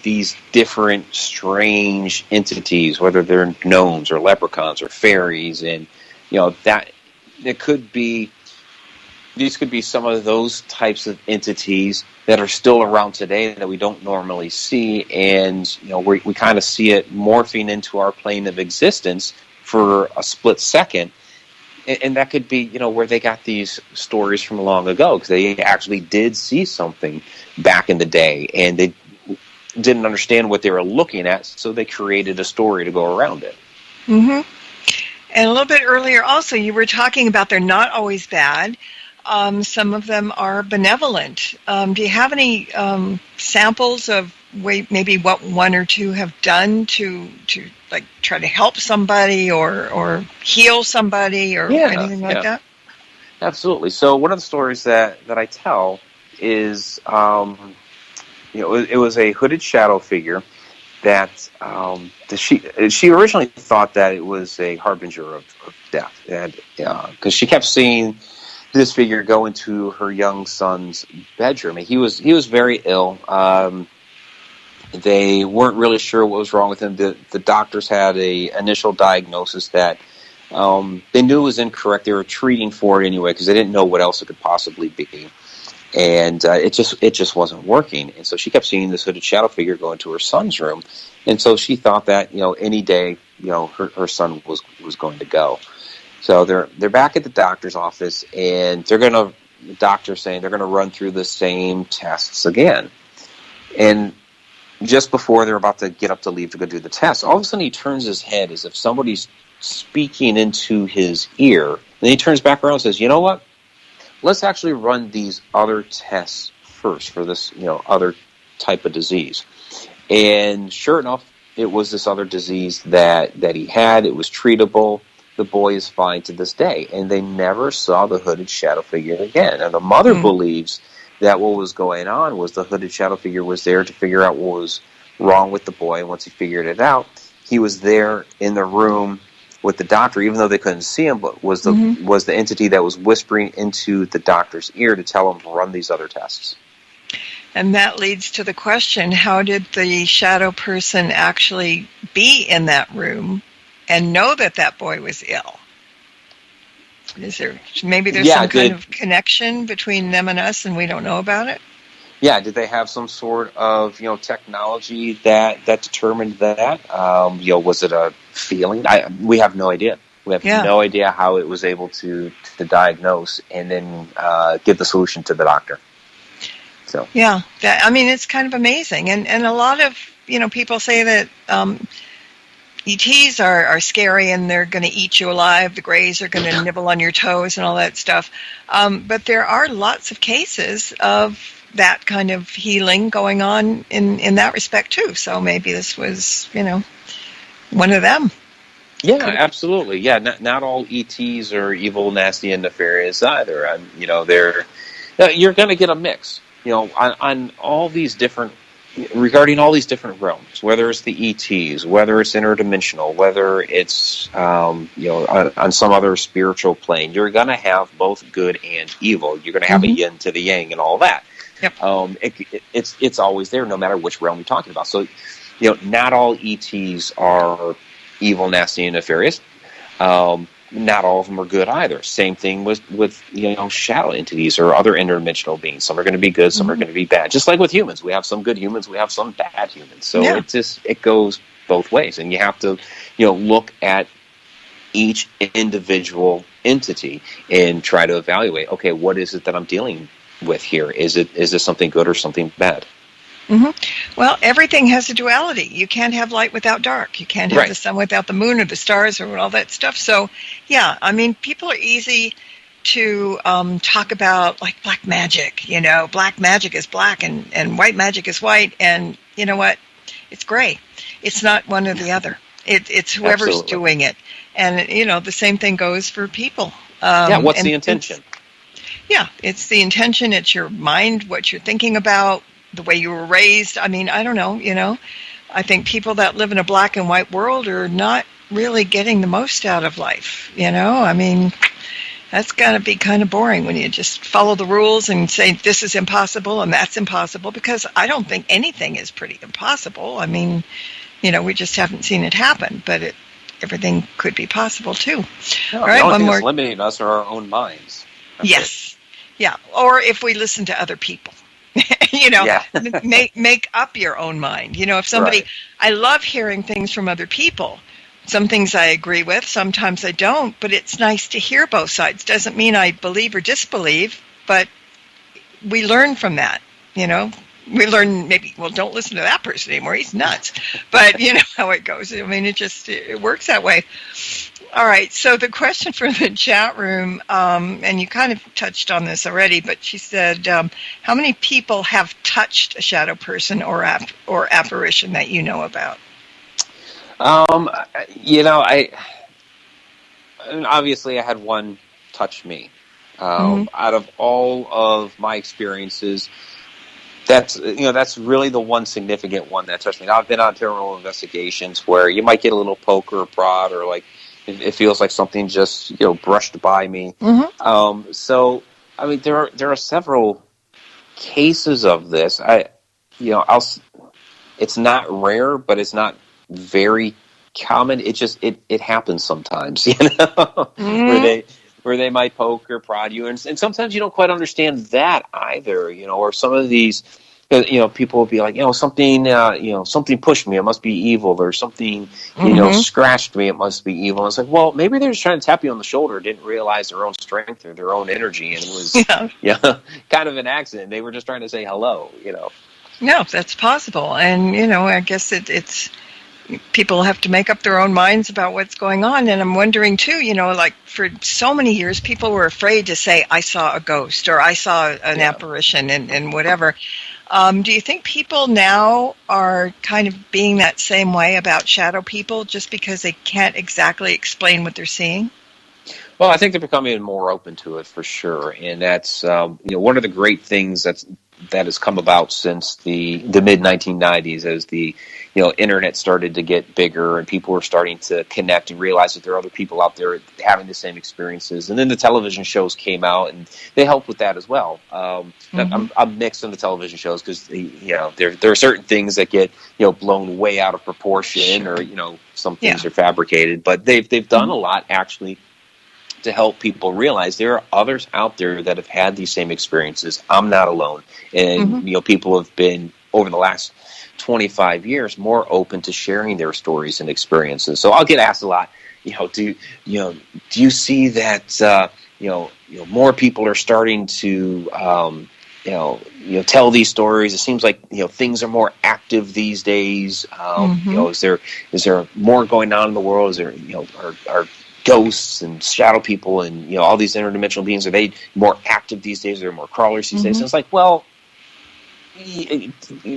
these different strange entities, whether they're gnomes or leprechauns or fairies, and, that it could be, these could be some of those types of entities that are still around today that we don't normally see, and we kind of see it morphing into our plane of existence for a split second, and that could be where they got these stories from long ago, because they actually did see something back in the day, and they didn't understand what they were looking at, so they created a story to go around it. Mm-hmm. And a little bit earlier also, you were talking about they're not always bad. Some of them are benevolent. Do you have any samples of maybe what one or two have done to try to help somebody or heal somebody or anything like that? Absolutely. So one of the stories that I tell is, it was a hooded shadow figure that she originally thought that it was a harbinger of death, and because she kept seeing this figure go into her young son's bedroom. And he was very ill. They weren't really sure what was wrong with him. The doctors had a initial diagnosis that they knew was incorrect. They were treating for it anyway because they didn't know what else it could possibly be. And it just wasn't working. And so she kept seeing this hooded shadow figure go into her son's room. And so she thought that any day her son was going to go. So they're back at the doctor's office, and the doctor's saying they're going to run through the same tests again. And just before they're about to get up to leave to go do the test, all of a sudden he turns his head as if somebody's speaking into his ear. Then he turns back around and says, "You know what? Let's actually run these other tests first for this, other type of disease. And sure enough, it was this other disease that he had. It was treatable. The boy is fine to this day. And they never saw the hooded shadow figure again. And the mother believes that what was going on was the hooded shadow figure was there to figure out what was wrong with the boy. And once he figured it out, he was there in the room with the doctor, even though they couldn't see him, but was the entity that was whispering into the doctor's ear to tell him to run these other tests. And that leads to the question, how did the shadow person actually be in that room and know that that boy was ill? Is there maybe there's some kind of connection between them and us and we don't know about it? Yeah, did they have some sort of technology that determined that? Was it a feeling? We have no idea. We have no idea how it was able to diagnose and then give the solution to the doctor. So it's kind of amazing, and a lot of people say that ETs are scary and they're going to eat you alive. The Greys are going to nibble on your toes and all that stuff. But there are lots of cases of that kind of healing going on in that respect too. So maybe this was one of them. Yeah, absolutely. Yeah, not all ETs are evil, nasty, and nefarious either. You're going to get a mix. On all these different, regarding all these different realms, whether it's the ETs, whether it's interdimensional, whether it's, on some other spiritual plane, you're going to have both good and evil. You're going to have a yin to the yang and all that. Yep. It's always there, no matter which realm you're talking about. So, not all ETs are evil, nasty, and nefarious. Not all of them are good either. Same thing with shadow entities or other interdimensional beings. Some are going to be good, some are going to be bad. Just like with humans, we have some good humans, we have some bad humans. So it goes both ways, and you have to look at each individual entity and try to evaluate. Okay, what is it that I'm dealing with here? Is this something good or something bad? Well, everything has a duality. You can't have light without dark. You can't have the sun without the moon or the stars or all that stuff. So, people are easy to talk about, like black magic. Black magic is black and white magic is white. And you know what? It's gray. It's not one or the other. It's whoever's doing it. And, the same thing goes for people. What's the intention? It's the intention. It's your mind, what you're thinking about, the way you were raised. I don't know, I think people that live in a black and white world are not really getting the most out of life, that's got to be kind of boring when you just follow the rules and say this is impossible and that's impossible, because I don't think anything is pretty impossible. We just haven't seen it happen, but everything could be possible too. All right, one more. Limiting us are our own minds. Yes. Yeah. Or if we listen to other people. Make up your own mind. If somebody, I love hearing things from other people. Some things I agree with, sometimes I don't, but it's nice to hear both sides. Doesn't mean I believe or disbelieve, but we learn from that, We learn don't listen to that person anymore. He's nuts. But you know how it goes. It works that way. All right, so the question for the chat room, and you kind of touched on this already, but she said, how many people have touched a shadow person or apparition that you know about? Obviously I had one touch me. Out of all of my experiences, that's really the one significant one that touched me. Now, I've been on paranormal investigations where you might get a little poke or a prod, or like it feels like something just brushed by me. So there are several cases of this. It's not rare, but it's not very common. It happens sometimes, where they might poke or prod you, and sometimes you don't quite understand that either, or some of these, people will be like, something pushed me, it must be evil, or something, scratched me, it must be evil. And it's like, well, maybe they're just trying to tap you on the shoulder, didn't realize their own strength or their own energy, and it was kind of an accident. They were just trying to say hello, No, that's possible, and I guess it's people have to make up their own minds about what's going on. And I'm wondering too, like for so many years, people were afraid to say, I saw a ghost or I saw an apparition and whatever. Do you think people now are kind of being that same way about shadow people just because they can't exactly explain what they're seeing? Well, I think they're becoming more open to it for sure, and that's one of the great things that has come about since the mid 1990s, as the internet started to get bigger and people were starting to connect and realize that there are other people out there having the same experiences. And then the television shows came out, and they helped with that as well. I'm mixed on the television shows because there are certain things that get blown way out of proportion, or some things are fabricated, but they've done a lot actually to help people realize there are others out there that have had these same experiences. I'm not alone. And, people have been, over the last 25 years, more open to sharing their stories and experiences. So I'll get asked a lot, do you see that, more people are starting to, tell these stories? It seems like, things are more active these days. Is there more going on in the world? Is there, are ghosts and shadow people and all these interdimensional beings, are they more active these days? Are there more crawlers these days? And it's like, well,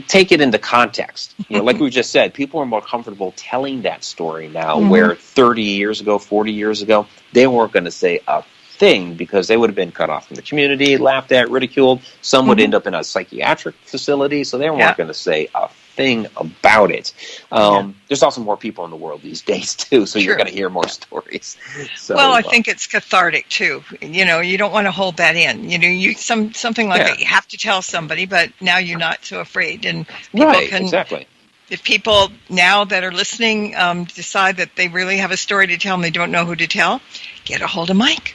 take it into context. Like we just said, people are more comfortable telling that story now, where 30 years ago, 40 years ago, they weren't going to say a thing because they would have been cut off from the community, laughed at, ridiculed. Some would end up in a psychiatric facility, so they weren't going to say a thing about it. There's also more people in the world these days too, so you're going to hear more stories. So, well, I think it's cathartic too. You don't want to hold that in. Something like that you have to tell somebody, but now you're not so afraid, and people can exactly. If people now that are listening decide that they really have a story to tell and they don't know who to tell, get a hold of Mike.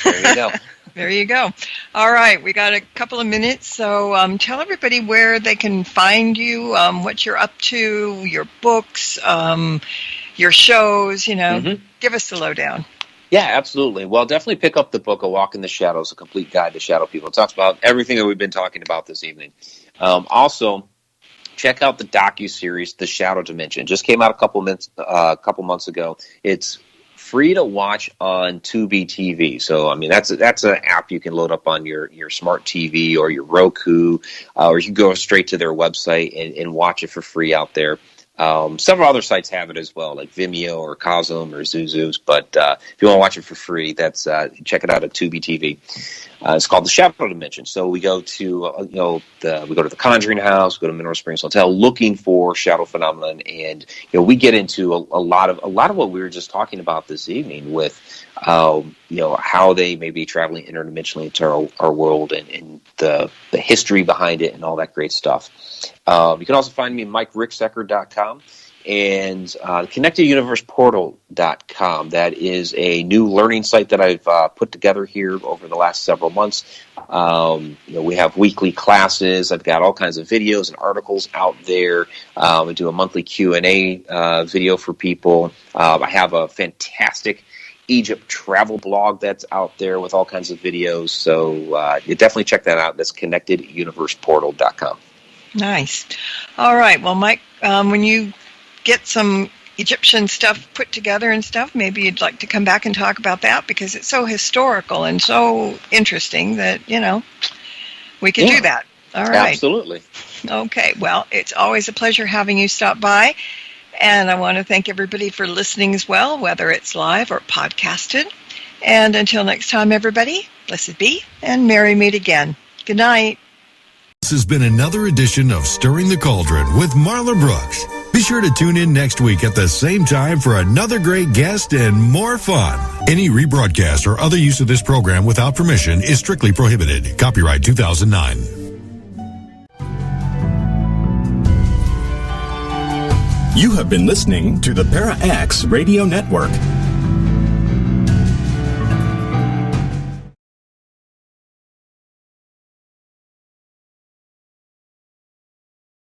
There you go. There you go. All right, we got a couple of minutes, so tell everybody where they can find you, what you're up to, your books, your shows, give us the lowdown. Yeah, absolutely. Well, definitely pick up the book, A Walk in the Shadows, A Complete Guide to Shadow People. It talks about everything that we've been talking about this evening. Also, check out the docuseries, The Shadow Dimension. Just came out a couple months ago. It's free to watch on Tubi TV. So, that's an app you can load up on your smart TV or your Roku, or you can go straight to their website and watch it for free out there. Several other sites have it as well, like Vimeo or Cosm or Zuzu's. But if you want to watch it for free, that's check it out at Tubi TV. It's called The Shadow Dimension. So we go to we go to the Conjuring House, we go to Mineral Springs Hotel, looking for shadow phenomenon, and we get into a lot of what we were just talking about this evening with how they may be traveling interdimensionally into our world and the history behind it and all that great stuff. You can also find me at MikeRicksecker.com and ConnectedUniversePortal.com. That is a new learning site that I've put together here over the last several months. We have weekly classes. I've got all kinds of videos and articles out there. We do a monthly Q&A video for people. I have a fantastic Egypt travel blog that's out there with all kinds of videos. So you definitely check that out. That's ConnectedUniversePortal.com. Nice. All right. Well, Mike, when you get some Egyptian stuff put together and stuff, maybe you'd like to come back and talk about that, because it's so historical and so interesting that, we could do that. All right. Absolutely. Okay. Well, it's always a pleasure having you stop by. And I want to thank everybody for listening as well, whether it's live or podcasted. And until next time, everybody, blessed be and merry meet again. Good night. This has been another edition of Stirring the Cauldron with Marla Brooks. Be sure to tune in next week at the same time for another great guest and more fun. Any rebroadcast or other use of this program without permission is strictly prohibited. Copyright 2009. You have been listening to the Para X Radio Network,